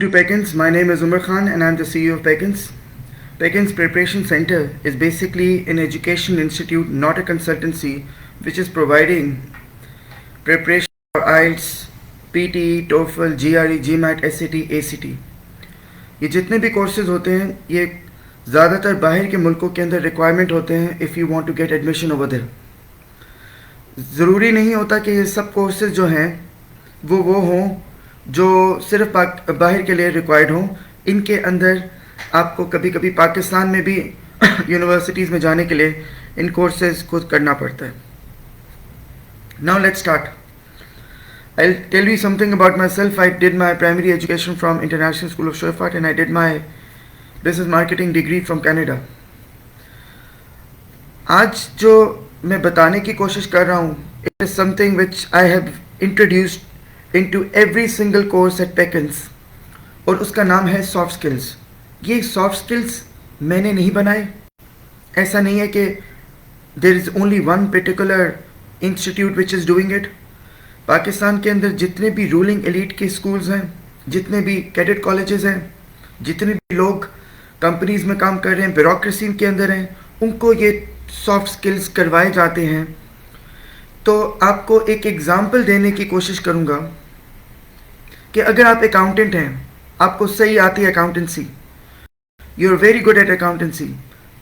To Pekins, my name is Umar Khan and I'm the CEO of Pekins. Pekins Preparation Center is basically an education institute, not a consultancy, which is providing preparation for IELTS, PTE, TOEFL, GRE, GMAT, SAT, ACT. ये जितने भी courses होते हैं ये ज़्यादातर बाहर के मुल्कों के अंदर रिक्वायरमेंट होते हैं if you want to get admission over there. ज़रूरी नहीं होता कि ये सब कोर्सेज जो हैं वो हों जो सिर्फ बाहर के लिए रिक्वायर्ड हों. इनके अंदर आपको कभी कभी पाकिस्तान में भी यूनिवर्सिटीज़ में जाने के लिए इन कोर्सेज को करना पड़ता है. Now let's start. I'll tell you something about myself. I did my primary education from International School of Shorefart and I did my business marketing degree from Canada. आज जो मैं बताने की कोशिश कर रहा हूँ it is something which I have introduced into every single course at Pekins और उसका नाम है सॉफ्ट स्किल्स. ये सॉफ्ट स्किल्स मैंने नहीं बनाए. ऐसा नहीं है कि there is only one particular institute which is doing it. Pakistan के अंदर जितने भी रूलिंग एलीट के स्कूल्स हैं, जितने भी कैडेट कॉलेजेस हैं, जितने भी लोग कंपनीज में काम कर रहे हैं, ब्यूरोक्रेसी के अंदर हैं, उनको ये सॉफ्ट स्किल्स करवाए जाते हैं. तो आपको एक एग्जांपल देने की कोशिश करूँगा कि अगर आप अकाउंटेंट हैं, आपको सही आती है accountancy, you are very good at accountancy,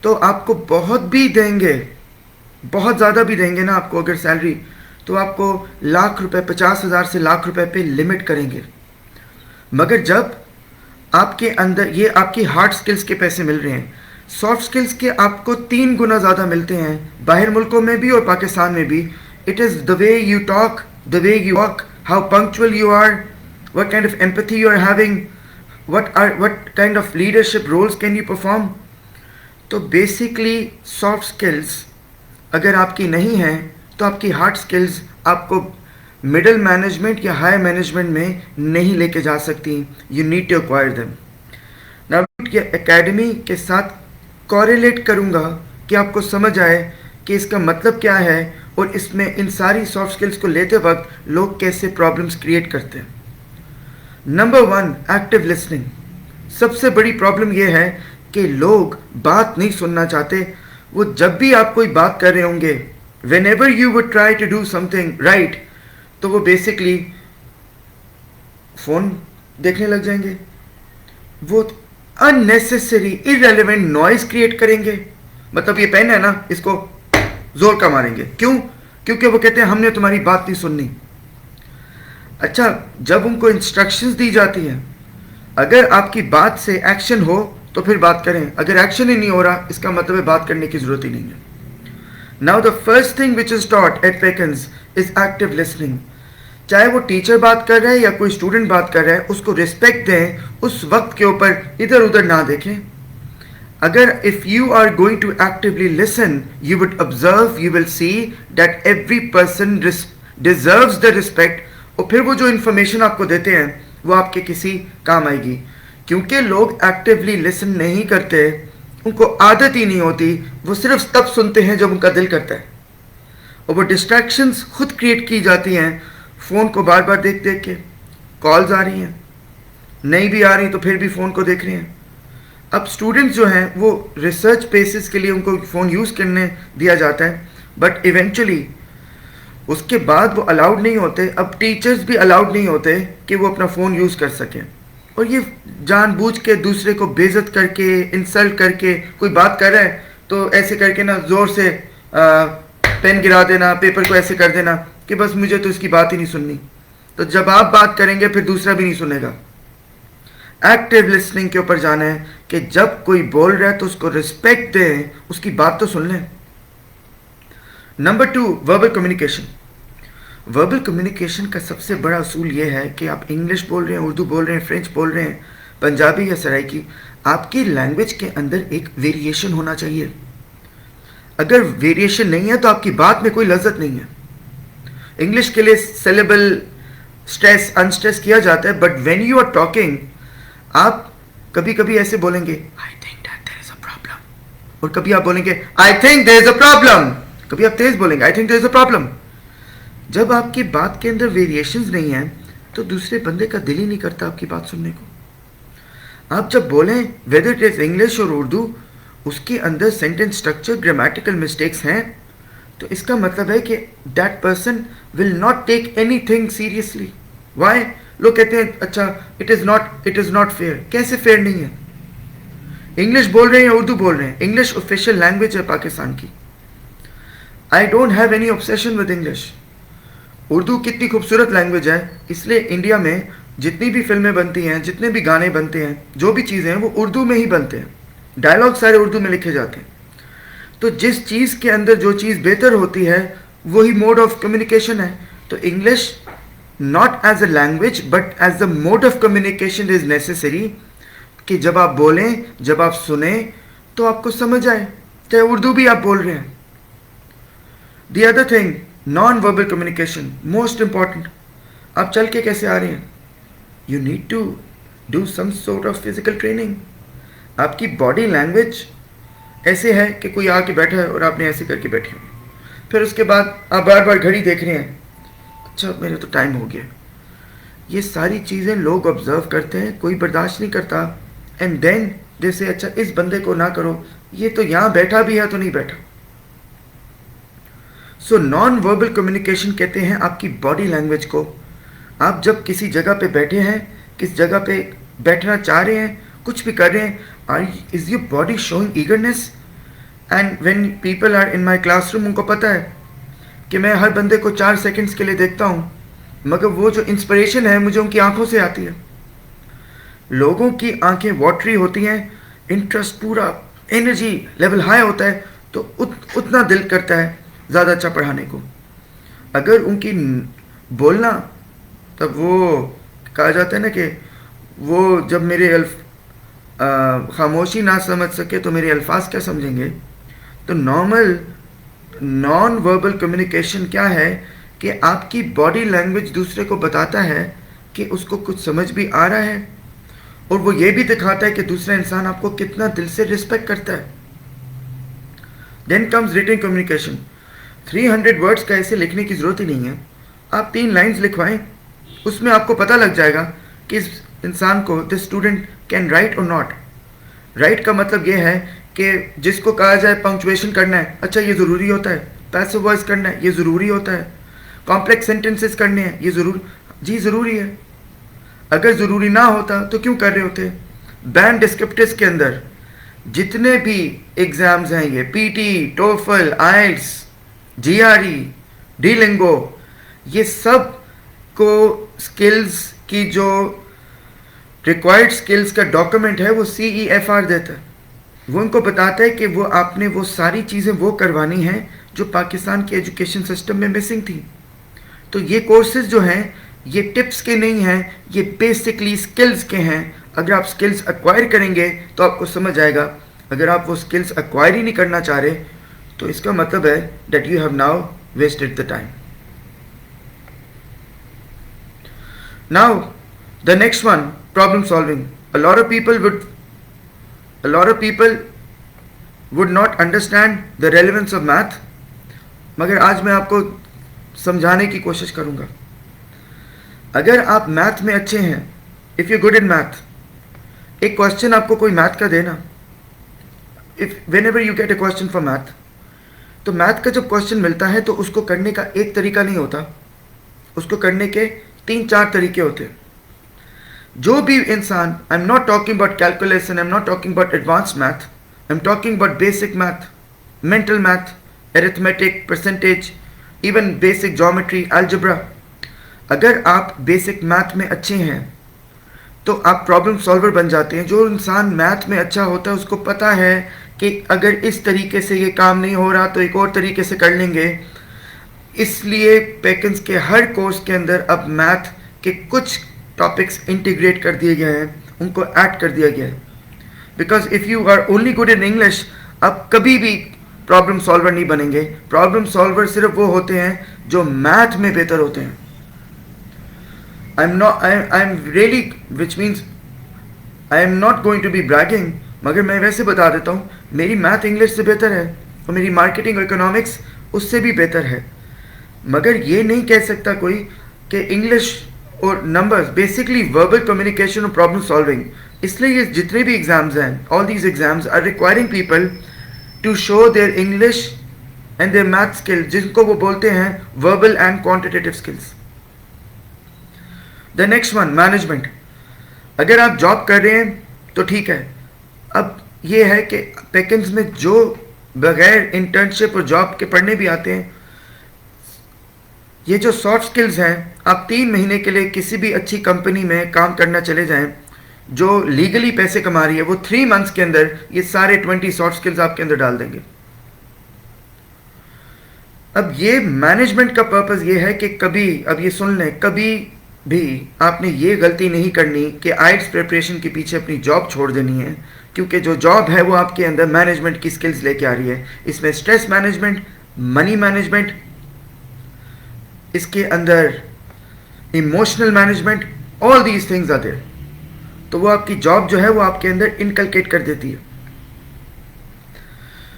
तो आपको बहुत भी देंगे, बहुत ज़्यादा भी देंगे ना आपको अगर सैलरी, तो आपको लाख रुपए, 50,000 से लाख रुपए पे लिमिट करेंगे. मगर जब आपके अंदर ये आपकी हार्ड स्किल्स के पैसे मिल रहे हैं, सॉफ्ट स्किल्स के आपको 3 गुना ज़्यादा मिलते हैं बाहर मुल्कों में भी और पाकिस्तान में भी. It is the way you talk, the way you walk, how punctual you are, what kind of empathy you are having, what kind of leadership roles can you perform. तो बेसिकली सॉफ्ट स्किल्स अगर आपकी नहीं है तो आपकी hard skills आपको middle management या high management में नहीं लेके जा सकती. You need to acquire them. Now ये एकेडमी के साथ कॉरिलेट करूँगा कि आपको समझ आए कि इसका मतलब क्या है और इसमें इन सारी सॉफ्ट स्किल्स को लेते वक्त लोग कैसे प्रॉब्लम्स क्रिएट करते हैं. Number 1, active listening. सबसे बड़ी प्रॉब्लम यह है कि लोग बात नहीं सुनना चाहते. वो जब भी आप कोई बात कर रहे होंगे, whenever you would try to do something right, तो वो बेसिकली फ़ोन देखने लग जाएंगे, वो unnecessary irrelevant नॉइज़ क्रिएट करेंगे. मतलब ये पेन है ना, इसको जोर का मारेंगे. क्यों? क्योंकि वो कहते हैं हमने तुम्हारी बात नहीं सुननी. अच्छा, जब उनको इंस्ट्रक्शंस दी जाती हैं, अगर आपकी बात से एक्शन हो तो फिर बात करें. अगर एक्शन ही नहीं हो रहा, इसका मतलब है बात करने की ज़रूरत ही नहीं है. Now the first thing which is taught at Pekins is active listening. चाहे वो टीचर बात कर रहा है या कोई स्टूडेंट बात कर रहा है, उसको रिस्पेक्ट दें. उस वक्त के ऊपर इधर उधर ना देखें. अगर if you are going to actively listen, you would observe, you will see that every person deserves the respect. और फिर वो जो इन्फॉर्मेशन आपको देते हैं वो आपके किसी काम आएगी. क्योंकि लोग एक्टिवली लिसन नहीं करते, उनको आदत ही नहीं होती, वो सिर्फ तब सुनते हैं जब उनका दिल करता है. और वो डिस्ट्रैक्शंस खुद क्रिएट की जाती हैं. फ़ोन को बार बार देख देख के, कॉल्स आ रही हैं, नहीं भी आ रही तो फिर भी फ़ोन को देख रहे हैं. अब स्टूडेंट्स जो हैं वो रिसर्च बेसिस के लिए उनको फ़ोन यूज़ करने दिया जाता है, बट इवेंचुअली उसके बाद वो अलाउड नहीं होते. अब टीचर्स भी अलाउड नहीं होते कि वो अपना फ़ोन यूज़ कर सकें. और ये जानबूझ के दूसरे को बेइज्जत करके, इंसल्ट करके, कोई बात कर रहा है तो ऐसे करके ना ज़ोर से पेन गिरा देना, पेपर को ऐसे कर देना कि बस मुझे तो इसकी बात ही नहीं सुननी. तो जब आप बात करेंगे फिर दूसरा भी नहीं सुनेगा. एक्टिव लिसनिंग के ऊपर जाना है कि जब कोई बोल रहा है तो उसको रिस्पेक्ट दें, उसकी बात तो सुन लें. Number 2, verbal communication. Verbal communication का सबसे बड़ा असूल ये है कि आप इंग्लिश बोल रहे हैं, उर्दू बोल रहे हैं, फ्रेंच बोल रहे हैं, पंजाबी या सराइकी, आपकी लैंग्वेज के अंदर एक वेरिएशन होना चाहिए. अगर वेरिएशन नहीं है तो आपकी बात में कोई लज्जत नहीं है. इंग्लिश के लिए सिलेबल स्ट्रेस अनस्ट्रेस किया जाता है, but when you are talking आप कभी कभी ऐसे बोलेंगे I think that there is a problem, और कभी आप बोलेंगे I think there is a problem, कभी आप तेज बोलेंगे I think there is a problem. जब आपकी बात के अंदर वेरिएशंस नहीं हैं तो दूसरे बंदे का दिल ही नहीं करता आपकी बात सुनने को. आप जब बोलें वेदर इट इज इंग्लिश और उर्दू, उसके अंदर सेंटेंस स्ट्रक्चर, ग्रामेटिकल मिस्टेक्स हैं, तो इसका मतलब है कि that person will not take anything seriously. Why? लोग कहते हैं अच्छा इट इज नॉट फेयर। कैसे फेयर नहीं है? इंग्लिश बोल रहे हैं या उर्दू बोल रहे हैं? इंग्लिश ऑफिशियल लैंग्वेज है पाकिस्तान की। I don't have any obsession with English. Urdu कितनी खूबसूरत लैंग्वेज है, इसलिए इंडिया में जितनी भी फिल्में बनती हैं, जितने भी गाने बनते हैं, जो भी चीज़ें हैं वो उर्दू में ही बनते हैं, डायलॉग सारे उर्दू में लिखे जाते हैं। तो जिस चीज़ के अंदर जो चीज़ बेहतर होती है वही मोड ऑफ कम्युनिकेशन है। तो English not as a language but as a mode of communication is necessary, कि जब आप बोलें, जब आप सुने तो आपको समझ आए, चाहे उर्दू भी आप बोल रहे हैं। The other thing, non verbal communication, most important. आप चल के कैसे आ रहे हैं? You need to do some sort of physical training. आपकी बॉडी लैंग्वेज ऐसे है कि कोई आके बैठा है और आपने ऐसे करके बैठे हो, फिर उसके बाद आप बार बार घड़ी देख रहे हैं, अच्छा मेरा तो टाइम हो गया। ये सारी चीज़ें लोग ऑब्जर्व करते हैं, कोई बर्दाश्त नहीं करता, एंड देन जैसे अच्छा इस बंदे को ना करो, ये तो यहाँ बैठा भी है तो नहीं बैठा। सो नॉन वर्बल कम्युनिकेशन कहते हैं आपकी बॉडी लैंग्वेज को। आप जब किसी जगह पे बैठे हैं, किस जगह पे बैठना चाह रहे हैं, कुछ भी कर रहे हैं, is your body showing eagerness? And when people are in my classroom, उनको पता है कि मैं हर बंदे को 4 सेकंड्स के लिए देखता हूँ, मगर वो जो इंस्पिरेशन है मुझे उनकी आंखों से आती है। लोगों की आंखें वाटरी होती हैं, इंटरेस्ट पूरा, एनर्जी लेवल हाई होता है, तो उतना दिल करता है ज़्यादा अच्छा पढ़ाने को। अगर उनकी बोलना, तब वो कहा जाता है ना कि वो जब मेरे खामोशी ना समझ सके तो मेरे अल्फाज क्या समझेंगे। तो नॉर्मल नॉन वर्बल कम्युनिकेशन क्या है कि आपकी बॉडी लैंग्वेज दूसरे को बताता है कि उसको कुछ समझ भी आ रहा है, और वो ये भी दिखाता है कि दूसरा इंसान आपको कितना दिल से रिस्पेक्ट करता है। Then comes written communication. 300 words का ऐसे लिखने की ज़रूरत ही नहीं है, आप 3 लाइन्स लिखवाएं, उसमें आपको पता लग जाएगा कि इस इंसान को, दिस स्टूडेंट कैन राइट और नॉट। राइट का मतलब ये है कि जिसको कहा जाए पंक्चुएशन करना है, अच्छा ये ज़रूरी होता है, पैसिव वॉइस करना है, ये ज़रूरी होता है, कॉम्प्लेक्स सेंटेंसेस करने हैं, ये जी ज़रूरी है। अगर ज़रूरी ना होता तो क्यों कर रहे होते? बैंड डिस्क्रिप्टर्स के अंदर जितने भी एग्ज़ाम्स हैं, ये पीटी, टोफल, आइट्स, जीआरई, डीलिंगो, ये सब को स्किल्स की जो रिक्वायर्ड स्किल्स का डॉक्यूमेंट है वो CEFR देता है। वो उनको बताता है कि वो आपने वो सारी चीज़ें वो करवानी हैं जो पाकिस्तान के एजुकेशन सिस्टम में मिसिंग थी। तो ये कोर्सेज जो हैं ये टिप्स के नहीं हैं, ये बेसिकली स्किल्स के हैं। अगर आप स्किल्स एक्वायर करेंगे तो आपको समझ आएगा। अगर आप वो स्किल्स एक्वायर ही नहीं करना चाह रहे तो इसका मतलब है that you have now wasted the time. Now the next one, problem solving. A lot of people would not understand the relevance of math, मगर आज मैं आपको समझाने की कोशिश करूंगा। अगर आप मैथ में अच्छे हैं, if you good in math, एक क्वेश्चन आपको कोई मैथ का देना, if when ever you get A question for math, तो मैथ का जब क्वेश्चन मिलता है तो उसको करने का एक तरीका नहीं होता, उसको करने के 3-4 तरीके होते हैं। जो भी इंसान, I am not talking about calculation, I am not talking about advance math, I am talking about basic math, mental math, arithmetic, percentage, even basic geometry, algebra. अगर आप बेसिक मैथ में अच्छे हैं तो आप प्रॉब्लम सॉल्वर बन जाते हैं। जो इंसान मैथ में अच्छा होता है उसको पता है कि अगर इस तरीके से ये काम नहीं हो रहा तो एक और तरीके से कर लेंगे। इसलिए पैकेंस के हर कोर्स के अंदर अब मैथ के कुछ टॉपिक्स इंटीग्रेट कर दिए गए हैं, उनको ऐड कर दिया गया है। Because if you are only good in English, आप कभी भी प्रॉब्लम सॉल्वर नहीं बनेंगे। प्रॉब्लम सॉल्वर सिर्फ वो होते हैं जो मैथ में बेहतर होते हैं। I am really, which means I am not going to be bragging, मगर मैं वैसे बता देता हूँ, मेरी मैथ इंग्लिश से बेहतर है और मेरी मार्केटिंग और इकोनॉमिक्स उससे भी बेहतर है। मगर ये नहीं कह सकता कोई कि इंग्लिश और नंबर्स, बेसिकली वर्बल कम्युनिकेशन और प्रॉब्लम सॉल्विंग, इसलिए ये जितने भी एग्जाम्स हैं, all these exams are requiring people to show their English and their math skill, जिनको वो बोलते हैं verbal and quantitative skills. The next one, management. अगर आप जॉब कर रहे हैं तो ठीक है। अब ये है कि पैकेज में जो बगैर इंटर्नशिप और जॉब के पढ़ने भी आते हैं, ये जो सॉफ्ट स्किल्स हैं, आप 3 महीने के लिए किसी भी अच्छी कंपनी में काम करना चले जाएं जो लीगली पैसे कमा रही है, वो 3 मंथ्स के अंदर ये सारे 20 सॉफ्ट स्किल्स आपके अंदर डाल देंगे। अब ये मैनेजमेंट का पर्पस ये है कि कभी, अब ये सुन लें, कभी भी आपने ये गलती नहीं करनी कि आइल्स प्रिपरेशन के पीछे अपनी जॉब छोड़ देनी है, क्योंकि जो जॉब है वो आपके अंदर मैनेजमेंट की स्किल्स लेके आ रही है। इसमें स्ट्रेस मैनेजमेंट, मनी मैनेजमेंट, इसके अंदर emotional management, all these things are there. तो वो आपकी जॉब जो है वो आपके अंदर इनकलकेट कर देती है।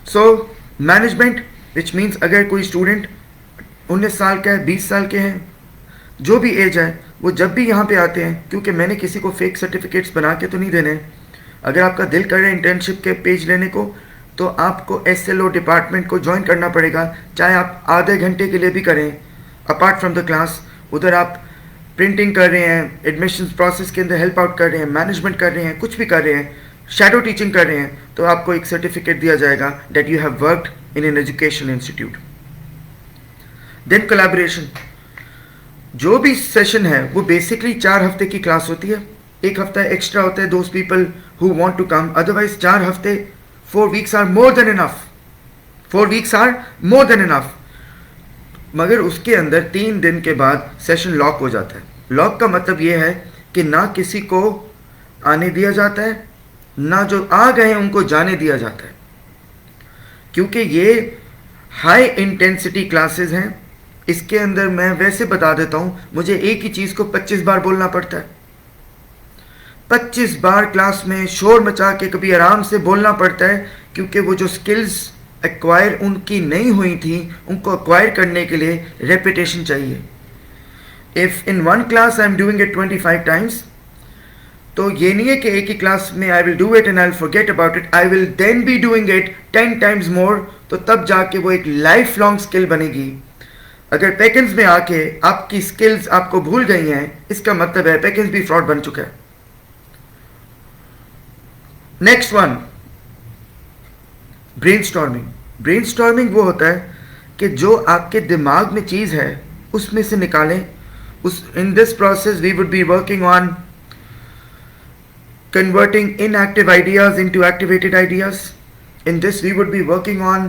सो मैनेजमेंट विच मीन्स अगर कोई स्टूडेंट 19 साल का है, 20 साल के हैं, जो भी एज है, वो जब भी यहाँ पे आते हैं, क्योंकि मैंने किसी को फेक सर्टिफिकेट्स बना के तो नहीं देने। अगर आपका दिल कर रहा है इंटर्नशिप के पेज लेने को, तो आपको SLO डिपार्टमेंट को ज्वाइन करना पड़ेगा, चाहे आप आधे घंटे के लिए भी करें अपार्ट फ्रॉम द क्लास। उधर आप प्रिंटिंग कर रहे हैं, एडमिशन प्रोसेस के अंदर हेल्प आउट कर रहे हैं, मैनेजमेंट कर रहे हैं, कुछ भी कर रहे हैं, शैडो टीचिंग कर रहे हैं, तो आपको एक सर्टिफिकेट दिया जाएगा that you have worked in an education institute. Then collaboration. जो भी सेशन है वो बेसिकली 4 हफ्ते की क्लास होती है, 1 हफ्ता एक्स्ट्रा होता है those people who want to come, otherwise 4 हफ्ते, 4 weeks are more than enough, 4 weeks are more than enough. मगर उसके अंदर 3 दिन के बाद सेशन लॉक हो जाता है। लॉक का मतलब ये है कि ना किसी को आने दिया जाता है, ना जो आ गए हैं उनको जाने दिया जाता है, क्योंकि ये हाई इंटेंसिटी क्लासेस हैं। इसके अंदर मैं वैसे बता देता हूँ, मुझे एक ही चीज़ को 25 बार बोलना पड़ता है। 25 बार क्लास में शोर मचा के कभी आराम से बोलना पड़ता है, क्योंकि वो जो स्किल्स एक्वायर उनकी नहीं हुई थी, उनको एक्वायर करने के लिए रेपिटेशन चाहिए। If in one class I am doing it 25 times, तो ये नहीं है कि एक ही क्लास में I will do it and I will forget about it, I will then be doing it 10 times more, तो तब जाके वो एक लाइफ लॉन्ग स्किल बनेगी। अगर पैकेज में आके आपकी स्किल्स आपको भूल गई हैं, इसका मतलब है पैकेज भी फ्रॉड बन चुका है। Next one, brainstorming. ब्रेनस्टॉर्मिंग वो होता है कि जो आपके दिमाग में चीज़ है उसमें से निकालें। उस in this process we would be working on converting inactive ideas into activated ideas. In this we would be working on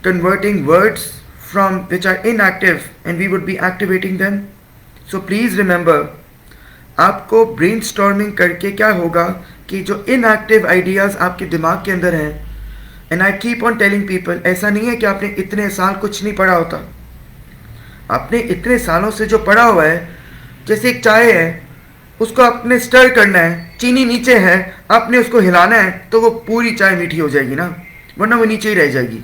converting words from which are inactive and we would be activating them. So please remember, आपको brainstorming करके क्या होगा कि जो inactive ideas आपके दिमाग के अंदर हैं, and I keep on telling people, ऐसा नहीं है कि आपने इतने साल कुछ नहीं पढ़ा होता। आपने इतने सालों से जो पढ़ा हुआ है, जैसे एक चाय है, उसको आपने स्टर करना है, चीनी नीचे है, आपने उसको हिलाना है तो वो पूरी चाय मीठी हो जाएगी ना, वरना वो नीचे ही रह जाएगी।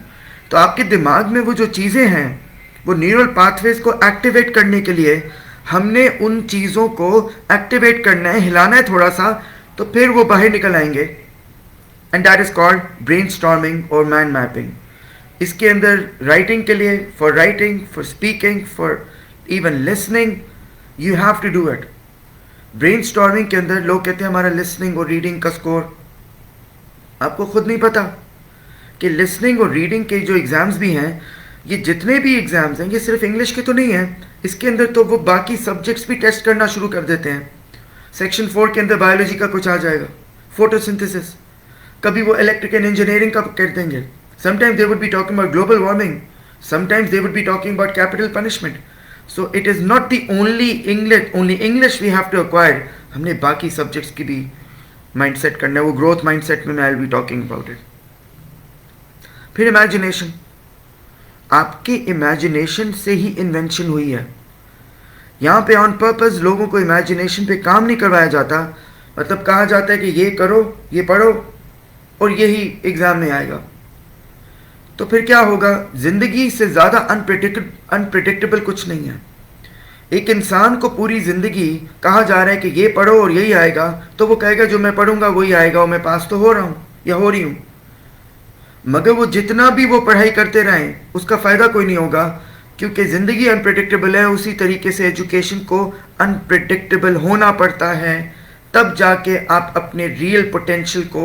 तो आपके दिमाग में वो जो चीज़ें हैं, वो न्यूरल पाथवेज को एक्टिवेट करने के लिए हमने उन चीज़ों को एक्टिवेट करना है, हिलाना है थोड़ा सा, तो फिर वो बाहर निकल आएंगे। And that is called brainstorming और माइंड मैपिंग। इसके अंदर राइटिंग के लिए, for writing, for speaking, for even listening, you have to do it. Brainstorming के अंदर लोग कहते हैं हमारा लिसनिंग और रीडिंग का स्कोर, आपको खुद नहीं पता कि लिसनिंग और रीडिंग के जो एग्ज़ाम्स भी हैं, ये जितने भी एग्ज़ाम्स हैं, ये सिर्फ इंग्लिश के तो नहीं हैं, इसके अंदर तो वो बाकी सब्जेक्ट्स भी टेस्ट करना शुरू कर देते हैं। सेक्शन 4 के अंदर बायोलॉजी का कुछ आ जाएगा, फोटोसिंथेसिस, कभी वो इलेक्ट्रिक एंड इंजीनियरिंग का कर देंगे। Sometimes they would be talking about global warming, sometimes they would be talking about capital punishment. So it is not the only English we have to acquire. हमने बाकी subjects की भी mindset करना है, वो ग्रोथ माइंडसेट में मैं will be talking about it. फिर इमेजिनेशन। आपके इमेजिनेशन से ही इन्वेंशन हुई है। यहाँ पे ऑन पर्पस लोगों को इमेजिनेशन पे काम नहीं करवाया जाता, मतलब कहा जाता है कि ये करो, ये पढ़ो और यही एग्जाम में आएगा। तो फिर क्या होगा, जिंदगी से ज़्यादा अनप्रिडिक्टेबल कुछ नहीं है। एक इंसान को पूरी ज़िंदगी कहा जा रहा है कि ये पढ़ो और यही आएगा, तो वो कहेगा जो मैं पढ़ूंगा वही आएगा और मैं पास तो हो रहा हूँ या हो रही हूँ। मगर वो जितना भी वो पढ़ाई करते रहें उसका फ़ायदा कोई नहीं होगा, क्योंकि ज़िंदगी अनप्रेडिक्टेबल है। उसी तरीके से एजुकेशन को अनप्रेडिक्टेबल होना पड़ता है, तब जाके आप अपने रियल पोटेंशियल को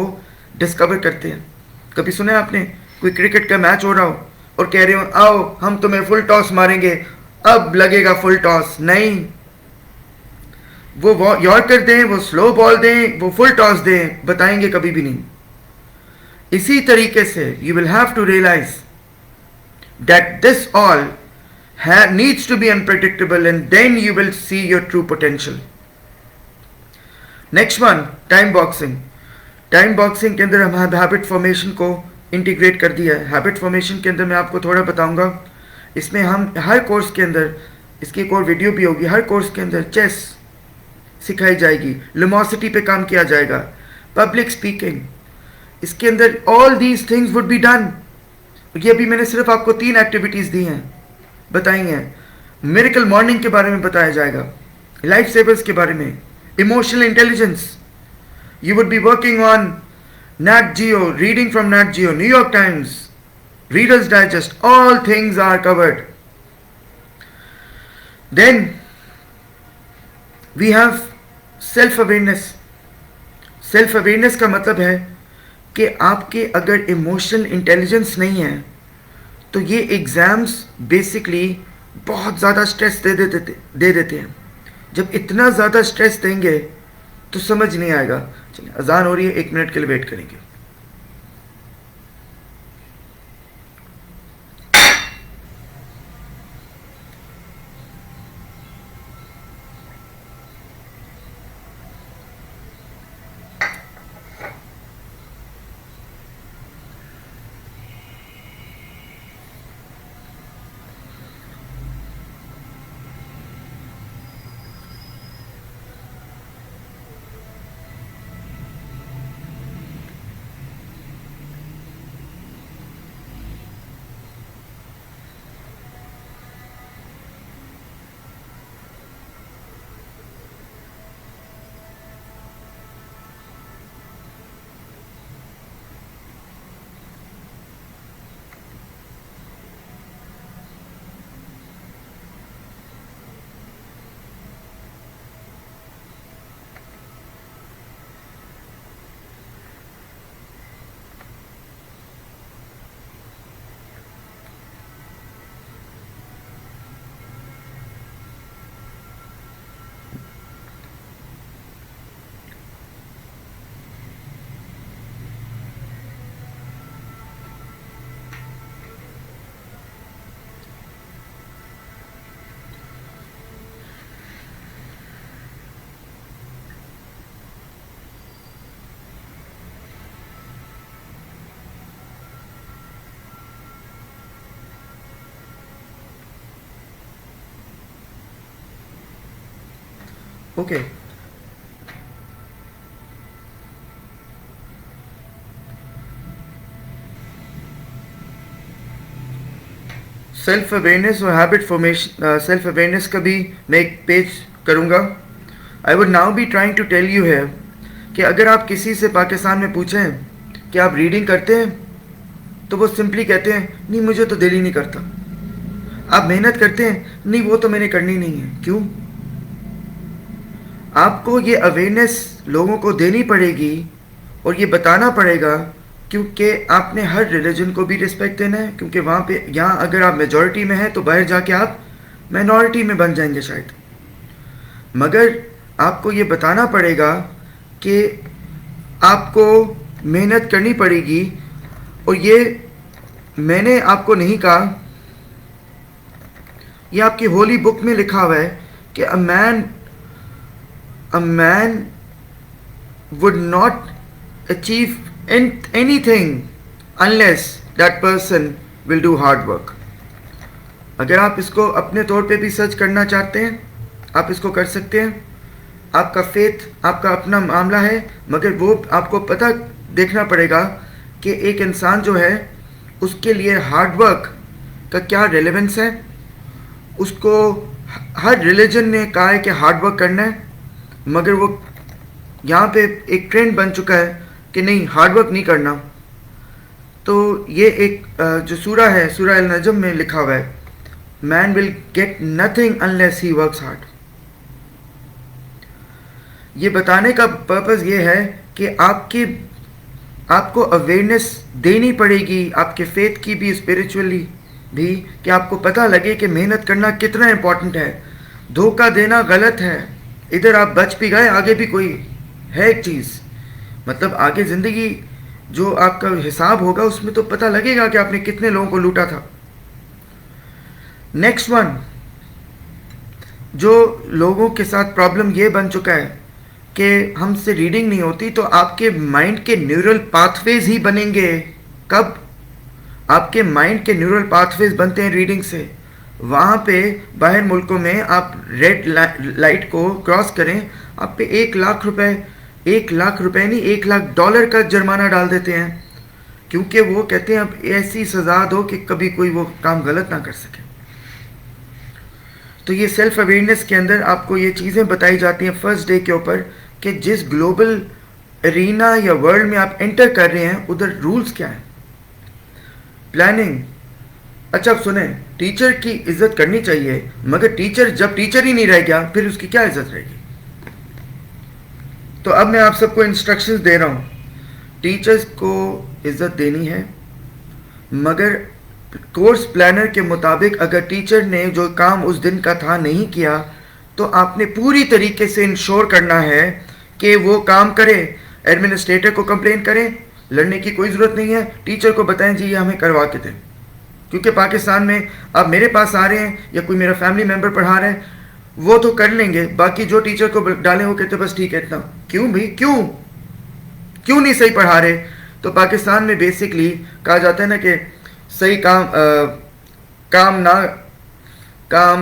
डिस्कवर करते हैं। कभी सुना है आपने कोई क्रिकेट का मैच हो रहा हो और कह रहे हो आओ हम तुम्हें फुल टॉस मारेंगे, अब लगेगा फुल टॉस? नहीं, वो यॉर्कर दें, वो स्लो बॉल दें, वो फुल टॉस दें, बताएंगे कभी भी नहीं। इसी तरीके से you will have to realise that this all needs to be unpredictable, and then you will see your true potential. Next one, time boxing. Time boxing के अंदर हम हैबिट फॉर्मेशन को इंटीग्रेट कर दिया है। हैबिट फॉर्मेशन के अंदर मैं आपको थोड़ा बताऊंगा। इसमें हम हर कोर्स के अंदर, इसकी एक और वीडियो भी होगी, हर कोर्स के अंदर चेस सिखाई जाएगी, लुमोसिटी पे काम किया जाएगा, पब्लिक स्पीकिंग, इसके अंदर all these things would be done. ये अभी मैंने सिर्फ आपको 3 एक्टिविटीज़ दी हैं, बताएंगे। मिरेकल मॉर्निंग के बारे में बताया जाएगा, लाइफ सेवर्स के बारे में, emotional intelligence. You would be working on Nat Geo, reading from Nat Geo, New York Times, Reader's Digest, all things are covered. Then we have self awareness. Self awareness का मतलब है कि आपके अगर इमोशनल इंटेलिजेंस नहीं है तो ये एग्ज़ाम्स बेसिकली बहुत ज़्यादा स्ट्रेस दे देते हैं। जब इतना ज़्यादा स्ट्रेस देंगे तो समझ नहीं आएगा। चलिए अजान हो रही है, 1 मिनट के लिए वेट करेंगे। ओके, सेल्फ अवेयरनेस और हैबिट फॉर्मेशन, सेल्फ अवेयरनेस का भी मैं एक पेज करूँगा। I would now be trying to tell you है कि अगर आप किसी से पाकिस्तान में पूछें कि आप रीडिंग करते हैं तो वो सिंपली कहते हैं नहीं मुझे तो दिल ही नहीं करता। आप मेहनत करते हैं, नहीं वो तो मैंने करनी नहीं है। क्यों? आपको ये अवेयरनेस लोगों को देनी पड़ेगी और ये बताना पड़ेगा, क्योंकि आपने हर रिलीजन को भी रिस्पेक्ट देना है। क्योंकि वहाँ पे, यहाँ अगर आप मेजॉरिटी में हैं तो बाहर जाके आप माइनॉरिटी में बन जाएंगे शायद। मगर आपको ये बताना पड़ेगा कि आपको मेहनत करनी पड़ेगी। और ये मैंने आपको नहीं कहा, ये आपकी होली बुक में लिखा हुआ है कि a man would not achieve anything unless that person will do hard work. अगर आप इसको अपने तौर पे भी सर्च करना चाहते हैं, आप इसको कर सकते हैं। आपका फेथ, आपका अपना मामला है, मगर वो आपको पता देखना पड़ेगा कि एक इंसान जो है उसके लिए हार्ड वर्क का क्या रेलेवेंस है, उसको हर रिलीजन ने कहा है कि हार्ड वर्क करना है, मगर वो यहाँ पे एक ट्रेंड बन चुका है कि नहीं, हार्ड वर्क नहीं करना। तो ये एक जो सूरा है, सूरा अल नजम में लिखा हुआ है, man will get nothing unless he works hard. ये बताने का पर्पस ये है कि आपको अवेयरनेस देनी पड़ेगी, आपके फेथ की भी, स्पिरिचुअली भी, कि आपको पता लगे कि मेहनत करना कितना इम्पोर्टेंट है। धोखा देना गलत है। इधर आप बच भी गए, आगे भी कोई है एक चीज़, मतलब आगे ज़िंदगी जो आपका हिसाब होगा उसमें तो पता लगेगा कि आपने कितने लोगों को लूटा था। नेक्स्ट वन, जो लोगों के साथ प्रॉब्लम ये बन चुका है कि हमसे रीडिंग नहीं होती, तो आपके माइंड के न्यूरल पाथवेज ही बनेंगे। कब? आपके माइंड के न्यूरल पाथवेज बनते हैं रीडिंग से। वहाँ पे बाहर मुल्कों में आप रेड लाइट को क्रॉस करें, आप पे 1,00,000 रुपए, 1,00,000 रुपए नहीं, $1,00,000 का जुर्माना डाल देते हैं, क्योंकि वो कहते हैं अब ऐसी सज़ा दो कि कभी कोई वो काम गलत ना कर सके। तो ये सेल्फ अवेयरनेस के अंदर आपको ये चीज़ें बताई जाती हैं फर्स्ट डे के ऊपर कि जिस ग्लोबल एरिना या वर्ल्ड में आप एंटर कर रहे हैं उधर रूल्स क्या हैं, प्लानिंग। अच्छा अब सुने, टीचर की इज्जत करनी चाहिए, मगर टीचर जब टीचर ही नहीं रह गया फिर उसकी क्या इज्जत रहेगी। तो अब मैं आप सबको इंस्ट्रक्शंस दे रहा हूँ, टीचर्स को इज्जत देनी है, मगर कोर्स प्लानर के मुताबिक अगर टीचर ने जो काम उस दिन का था नहीं किया, तो आपने पूरी तरीके से इंश्योर करना है कि वो काम करे। एडमिनिस्ट्रेटर को कंप्लेन करें, लड़ने की कोई ज़रूरत नहीं है, टीचर को बताएं जी ये हमें करवा के दें। क्योंकि पाकिस्तान में आप मेरे पास आ रहे हैं या कोई मेरा फैमिली मेम्बर पढ़ा रहे हैं, वो तो कर लेंगे, बाकी जो टीचर को डालें वो कहते बस ठीक है इतना। क्यों भाई, क्यों नहीं सही पढ़ा रहे? तो पाकिस्तान में बेसिकली कहा जाता है ना कि सही काम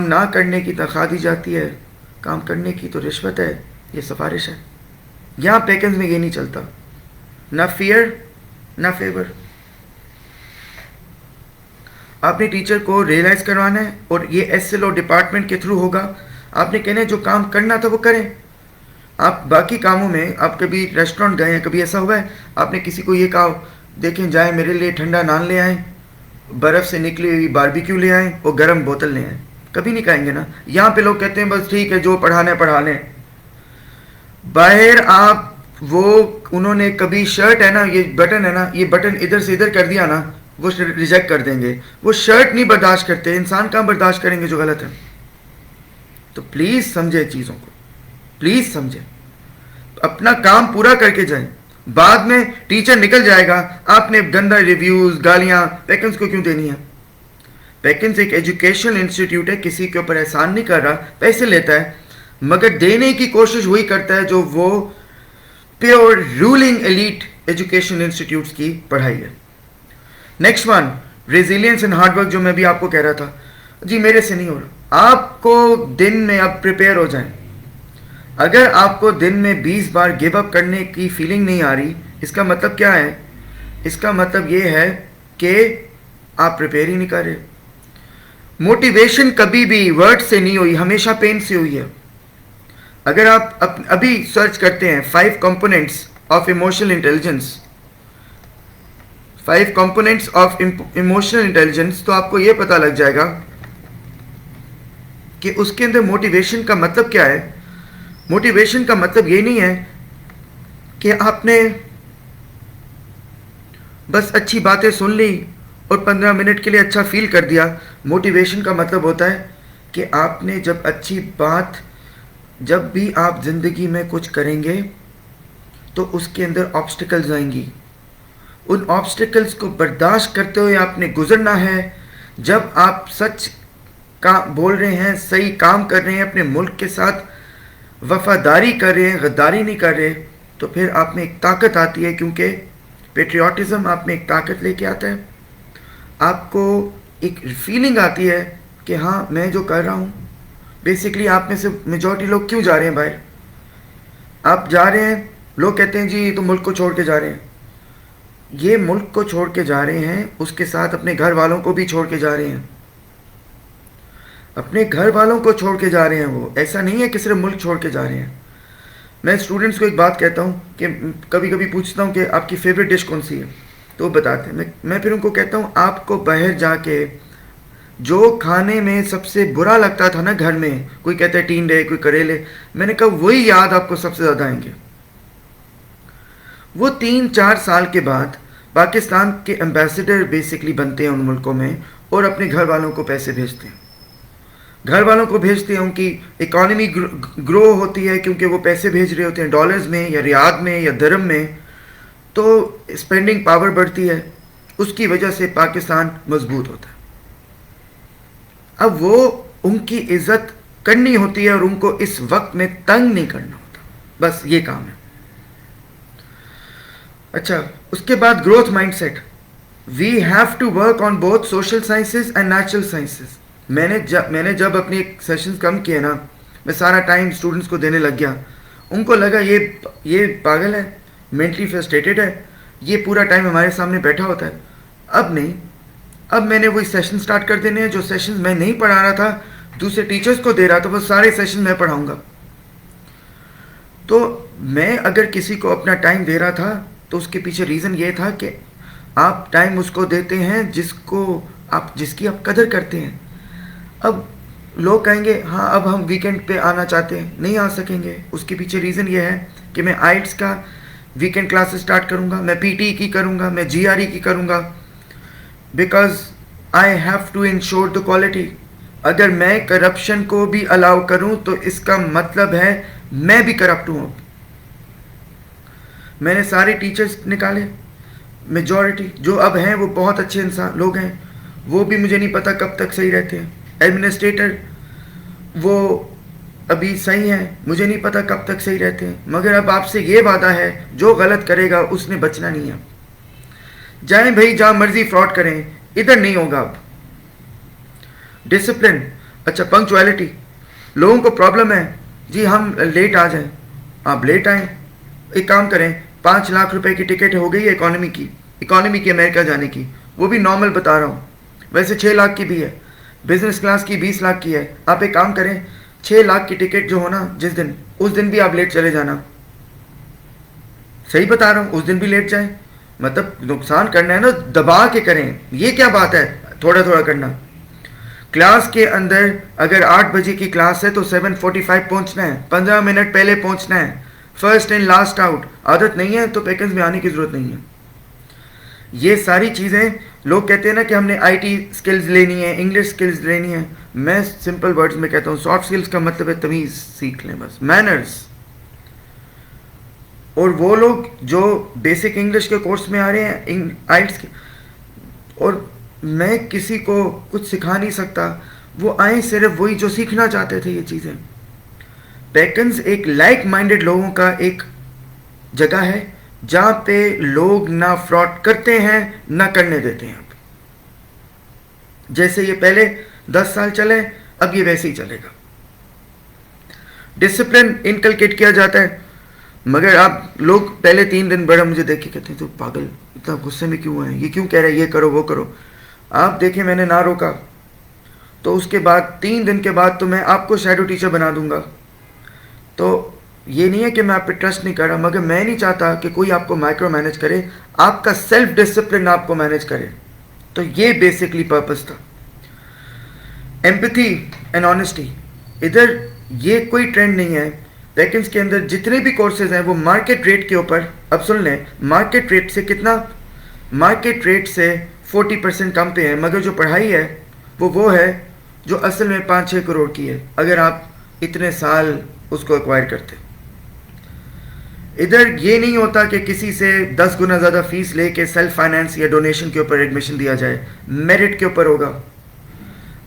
ना करने की तनख्वाह दी जाती है, काम करने की तो रिश्वत है, ये सिफारिश है। यहाँ पैकेज में ये नहीं चलता, ना फियर ना फेवर। आपने टीचर को रियलाइज करवाना है और ये एसएलओ डिपार्टमेंट के थ्रू होगा। आपने कहना है जो काम करना था वो करें। आप बाकी कामों में, आप कभी रेस्टोरेंट गए हैं, कभी ऐसा हुआ है आपने किसी को ये कहा देखें जाए मेरे लिए ठंडा नान ले आएँ, बर्फ़ से निकली हुई बारबेक्यू ले आएँ और गर्म बोतल ले आएँ? कभी नहीं कहेंगे ना। यहाँ पे लोग कहते हैं बस ठीक है जो पढ़ाना है पढ़ा लें। बाहर आप वो उन्होंने कभी शर्ट है ना, ये बटन है ना, ये बटन इधर से इधर कर दिया ना, वो रिजेक्ट कर देंगे। वो शर्ट नहीं बर्दाश्त करते, इंसान कहाँ बर्दाश्त करेंगे जो गलत है। तो प्लीज़ समझे चीज़ों को, प्लीज़ समझे, अपना काम पूरा करके जाएं। बाद में टीचर निकल जाएगा, आपने गंदा रिव्यूज़ गालियाँ पैकेंस को क्यों देनी है? पैकेंस एक एजुकेशनल इंस्टीट्यूट है, किसी के ऊपर एहसान नहीं कर रहा, पैसे लेता है, मगर देने की कोशिश वही करता है जो वो pure ruling elite education institutes की पढ़ाई है। Next one, resilience and hard work, जो मैं भी आपको कह रहा था, जी मेरे से नहीं हो रहा। आपको दिन में आप प्रिपेयर हो जाएं। अगर आपको दिन में 20 बार गिव अप करने की फीलिंग नहीं आ रही, इसका मतलब क्या है? इसका मतलब ये है कि आप प्रिपेयर ही नहीं कर रहे। मोटिवेशन कभी भी वर्ड से नहीं हुई, हमेशा पेन से हुई है। अगर आप अभी सर्च करते हैं 5 components of emotional intelligence, 5 components of emotional intelligence, तो आपको यह पता लग जाएगा कि उसके अंदर मोटिवेशन का मतलब क्या है। मोटिवेशन का मतलब ये नहीं है कि आपने बस अच्छी बातें सुन ली और 15 मिनट के लिए अच्छा फील कर दिया। मोटिवेशन का मतलब होता है कि आपने जब अच्छी बात, जब भी आप ज़िंदगी में कुछ करेंगे तो उसके अंदर ऑब्स्टिकल्स आएंगी, उन ऑब्स्टिकल्स को बर्दाश्त करते हुए आपने गुजरना है। जब आप सच का बोल रहे हैं, सही काम कर रहे हैं, अपने मुल्क के साथ वफादारी कर रहे हैं, गद्दारी नहीं कर रहे, तो फिर आप में एक ताकत आती है, क्योंकि पेट्रियाटिज़म आप में एक ताकत लेके आता है। आपको एक फीलिंग आती है कि हाँ मैं जो कर रहा हूँ, बेसिकली आप में से मेजॉरिटी लोग क्यों जा रहे हैं बाहर? आप जा रहे हैं, लोग कहते हैं जी तो मुल्क को छोड़ के जा रहे हैं। ये मुल्क को छोड़ के जा रहे हैं, उसके साथ अपने घर वालों को भी छोड़ के जा रहे हैं। अपने घर वालों को छोड़ के जा रहे हैं, वो ऐसा नहीं है कि सिर्फ मुल्क छोड़ के जा रहे हैं। मैं स्टूडेंट्स को एक बात कहता हूँ कि कभी कभी पूछता हूँ कि आपकी फेवरेट डिश कौन सी है, तो वो बताते हैं। मैं फिर उनको कहता हूँ आपको बाहर जाके जो खाने में सबसे बुरा लगता था ना घर में, कोई कहता है टींडे, कोई करेले, मैंने कहा वही याद आपको सबसे ज़्यादा आएंगे। वो 3-4 साल के बाद पाकिस्तान के एम्बेसडर बेसिकली बनते हैं उन मुल्कों में, और अपने घर वालों को पैसे भेजते हैं, घर वालों को भेजते हैं। उनकी इकॉनमी ग्रो होती है क्योंकि वो पैसे भेज रहे होते हैं डॉलर्स में या रियाद में या दरम में, तो स्पेंडिंग पावर बढ़ती है, उसकी वजह से पाकिस्तान मजबूत होता है। अब वो उनकी इज्जत करनी होती है और उनको इस वक्त में तंग नहीं करना होता, बस ये काम है। अच्छा, उसके बाद growth mindset. We have to work on both social sciences and natural sciences. मैंने जब अपने सेशंस कम किए ना, मैं सारा टाइम स्टूडेंट्स को देने लग गया। उनको लगा ये पागल है, मेंटली फ्रस्ट्रेटेड है, ये पूरा टाइम हमारे सामने बैठा होता है। अब नहीं, अब मैंने वही सेशन स्टार्ट कर देने हैं जो सेशंस मैं नहीं पढ़ा रहा था, दूसरे टीचर्स को दे रहा था, वो सारे सेशन मैं पढ़ाऊंगा। तो मैं अगर किसी को अपना टाइम दे रहा था तो उसके पीछे रीज़न ये था कि आप टाइम उसको देते हैं जिसकी आप कदर करते हैं। अब लोग कहेंगे हाँ अब हम वीकेंड पे आना चाहते हैं, नहीं आ सकेंगे। उसके पीछे रीज़न ये है कि मैं आइट्स का वीकेंड क्लासेस स्टार्ट करूँगा, मैं पीटी की करूँगा, मैं जीआरई की करूँगा, because I have to ensure the quality. अगर मैं करप्शन को भी अलाउ करूँ तो इसका मतलब है मैं भी करप्ट हूँ। मैंने सारे टीचर्स निकाले, मेजॉरिटी जो अब हैं वो बहुत अच्छे इंसान लोग हैं, वो भी मुझे नहीं पता कब तक सही रहते हैं। एडमिनिस्ट्रेटर वो अभी सही हैं, मुझे नहीं पता कब तक सही रहते हैं। मगर अब आपसे ये वादा है जो गलत करेगा उसने बचना नहीं है। जाएं भाई जहाँ मर्जी फ्रॉड करें, इधर नहीं होगा अब। डिसिप्लिन। अच्छा, पंक्चुअलिटी। लोगों को प्रॉब्लम है जी हम लेट आ जाएं, आप लेट आएँ। एक काम करें, 5 लाख रुपए की टिकट हो गई है इकॉनमी की अमेरिका जाने की, वो भी नॉर्मल बता रहा हूँ, वैसे 6 लाख की भी है, बिजनेस क्लास की 20 लाख की है। आप एक काम करें, 6 लाख की टिकट जो हो ना जिस दिन, उस दिन भी आप लेट चले जाना। सही बता रहा हूँ, उस दिन भी लेट जाए, मतलब नुकसान करना है ना, दबा के करें। ये क्या बात है थोड़ा थोड़ा करना। क्लास के अंदर अगर 8 बजे की क्लास है तो 7:45 पहुँचना है, 15 मिनट पहले पहुँचना है। फर्स्ट इन लास्ट आउट आदत नहीं है तो पैकेज में आने की ज़रूरत नहीं है। ये सारी चीज़ें, लोग कहते हैं ना कि हमने आईटी स्किल्स लेनी है, इंग्लिश स्किल्स लेनी है। मैं सिंपल वर्ड्स में कहता हूँ सॉफ्ट स्किल्स का मतलब है तमीज़ सीख लें, बस मैनर्स। और वो लोग जो बेसिक इंग्लिश के कोर्स में आ रहे हैं आइट्स के, और मैं किसी को कुछ सिखा नहीं सकता, वो आए सिर्फ वही जो सीखना चाहते थे ये चीज़ें। पैकन्स एक लाइक माइंडेड लोगों का एक जगह है जहाँ पे लोग ना फ्रॉड करते हैं ना करने देते हैं। जैसे ये पहले 10 साल चले, अब ये वैसे ही चलेगा। डिसिप्लिन इनकलकेट किया जाता है, मगर आप लोग पहले 3 दिन बड़ा मुझे देख के कहते हैं तो पागल इतना गुस्से में क्यों है, ये क्यों कह रहे हैं ये करो वो करो। आप देखें मैंने ना रोका तो उसके बाद 3 दिन के बाद तो मैं आपको शैडो टीचर बना दूंगा। तो ये नहीं है कि मैं आप पे ट्रस्ट नहीं कर रहा, मगर मैं नहीं चाहता कि कोई आपको माइक्रो मैनेज करे, आपका सेल्फ डिसिप्लिन आपको मैनेज करे। तो ये बेसिकली पर्पस था। एम्पैथी एंड ऑनेस्टी, इधर ये कोई ट्रेंड नहीं है। पैकेज के अंदर जितने भी कोर्सेज हैं वो मार्केट रेट के ऊपर, अब सुन लें, मार्केट रेट से कितना, मार्केट रेट से 40% कम पे है, मगर जो पढ़ाई है वो है जो असल में 5-6 करोड़ की है अगर आप इतने साल उसको एक्वायर करते। इधर ये नहीं होता कि किसी से 10 गुना ज़्यादा फीस लेके सेल्फ फाइनेंस या डोनेशन के ऊपर एडमिशन दिया जाए, मेरिट के ऊपर होगा।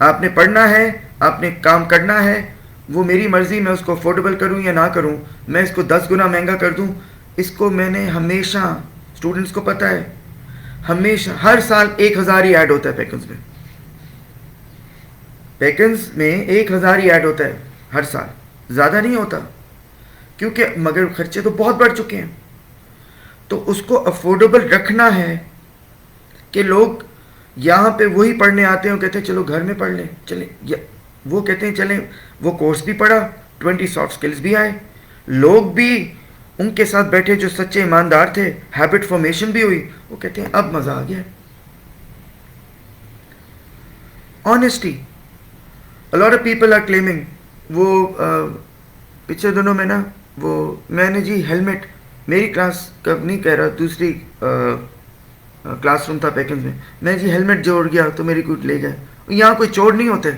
आपने पढ़ना है, आपने काम करना है, वो मेरी मर्ज़ी मैं उसको अफोर्डेबल करूं या ना करूं, मैं इसको 10 गुना महंगा कर दूं। इसको मैंने हमेशा, स्टूडेंट्स को पता है, हमेशा हर साल 1000 ही ऐड होता है पैकेज में। पैकेज में 1000 ही ऐड होता है हर साल, ज़्यादा नहीं होता, क्योंकि मगर खर्चे तो बहुत बढ़ चुके हैं। तो उसको अफोर्डेबल रखना है कि लोग यहाँ पे वही पढ़ने आते हैं और कहते हैं चलो घर में पढ़ लें, चले वो कहते हैं चलें, वो कोर्स भी पढ़ा, 20 सॉफ्ट स्किल्स भी आए, लोग भी उनके साथ बैठे जो सच्चे ईमानदार थे, हैबिट फॉर्मेशन भी हुई। वो कहते हैं अब मज़ा आ गया। Honesty, a lot of people are claiming, वो पिछले दिनों में ना, वो मैंने जी हेलमेट, मेरी क्लास कब नहीं कह रहा, दूसरी क्लासरूम था पैकेज में, मैं जी हेलमेट जोड़ गया तो मेरी कोई ले गए। यहाँ कोई चोर नहीं होते,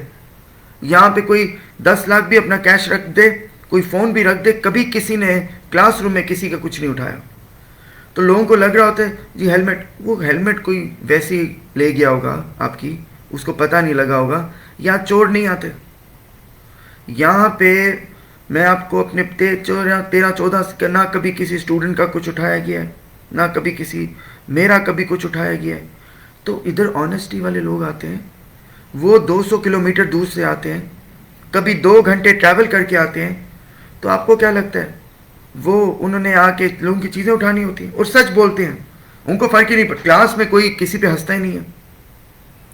यहाँ पे कोई 10 लाख भी अपना कैश रख दे, कोई फ़ोन भी रख दे, कभी किसी ने क्लासरूम में किसी का कुछ नहीं उठाया। तो लोगों को लग रहा होता है जी हेलमेट, वो हेलमेट कोई वैसे ही ले गया होगा आपकी, उसको पता नहीं लगा होगा। यहाँ चोर नहीं आते। यहाँ पे मैं आपको अपने 13-14 ना कभी किसी स्टूडेंट का कुछ उठाया गया है, ना कभी किसी मेरा कभी कुछ उठाया गया है। तो इधर ऑनेस्टी वाले लोग आते हैं, वो 200 किलोमीटर दूर से आते हैं, कभी 2 घंटे ट्रैवल करके आते हैं। तो आपको क्या लगता है वो उन्होंने आके लोगों की चीज़ें उठानी होती हैं और सच बोलते हैं, उनको फ़र्क ही नहीं पड़ता। क्लास में कोई किसी पे हंसता ही नहीं है।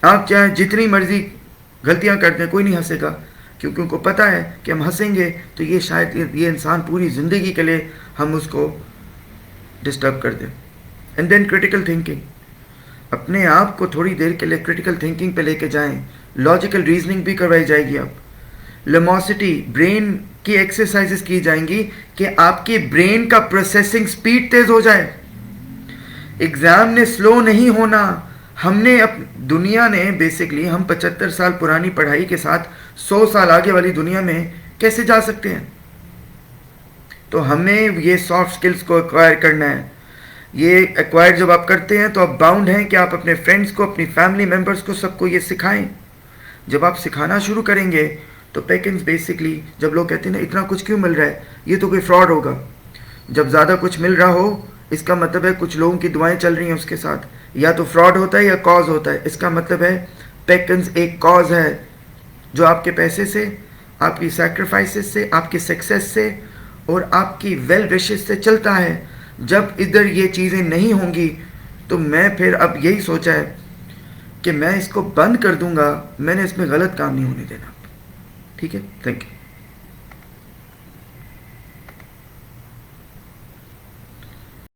आप चाहे जितनी मर्जी गलतियां कर दें, कोई नहीं हंसेगा, क्योंकि उनको पता है कि हम हंसेंगे तो ये शायद ये इंसान पूरी ज़िंदगी के लिए हम उसको डिस्टर्ब कर दें। एंड देन क्रिटिकल थिंकिंग, अपने आप को थोड़ी देर के लिए क्रिटिकल थिंकिंग पे लेके जाएं, लॉजिकल रीजनिंग भी करवाई जाएगी। अब लेमोसिटी, ब्रेन की एक्सरसाइजेस की जाएंगी कि आपके ब्रेन का प्रोसेसिंग स्पीड तेज हो जाए। एग्जाम ने स्लो नहीं होना। हमने दुनिया ने बेसिकली, हम 75 साल पुरानी पढ़ाई के साथ 100 साल आगे वाली दुनिया में कैसे जा सकते हैं? तो हमें ये सॉफ्ट स्किल्स को एक्वायर करना है। ये एक्वायर जब आप करते हैं तो आप बाउंड हैं कि आप अपने फ्रेंड्स को, अपनी फैमिली मेम्बर्स को, सबको ये सिखाएं। जब आप सिखाना शुरू करेंगे तो पैकेज बेसिकली, जब लोग कहते हैं ना इतना कुछ क्यों मिल रहा है, ये तो कोई फ्रॉड होगा। जब ज़्यादा कुछ मिल रहा हो इसका मतलब है कुछ लोगों की दुआएं चल रही हैं उसके साथ, या तो फ्रॉड होता है या कॉज होता है। इसका मतलब है पैकेज एक कॉज है जो आपके पैसे से, आपकी सैक्रिफाइसेस से, आपकी सक्सेस से और आपकी वेल विशेस से चलता है। जब इधर ये चीज़ें नहीं होंगी तो मैं फिर अब यही सोचा है कि मैं इसको बंद कर दूंगा। मैंने इसमें गलत काम नहीं होने देना। ठीक है, थैंक यू।